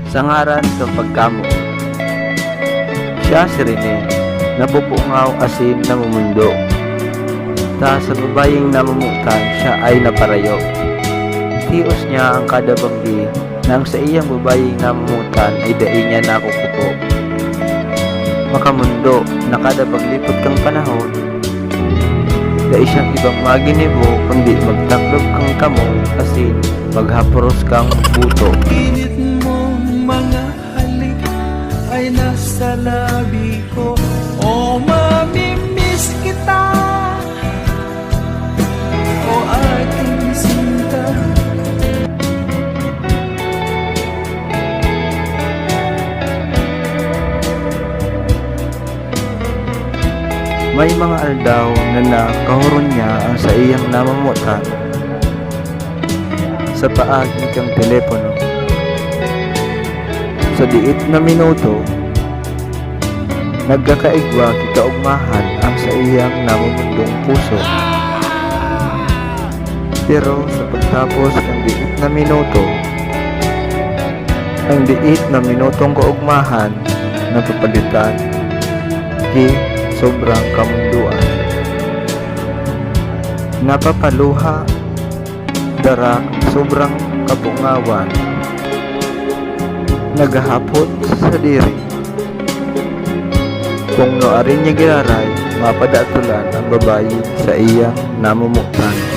sa ngaran sa pagkamo. Siya si Rene, napupungaw asin namumundo. Ta sa babayeng namumutan siya ay naparayo. Tios niya ang kada banggi nang sa iyang babayeng namumutan ay dai niya nakukupo. Makamundo na kada paglipot kang panahon, dai siyang ibang maginibo kundi magtaklob kang kamong asin maghapuros kang buto. Init mong mga halik ay nasa labi ko. O mamimiss kita, o aking sinta. May mga aldaw na nakahuron niya ang sa iyang namamutan sa paag ni kang telepono. Sa diit na minuto, nagkakaigwa kikaugmahan ang sa iyang namumundong puso. Pero sa pagtapos ng diit na minuto, ang diit na minutong kaugmahan napapalitan di sobrang kamunduan. Napapaluha dara sobrang kapungawan, nagahapot sa diri. Kung noarin niya giraray, mapadatulan ang babayi sa iyang namumutan.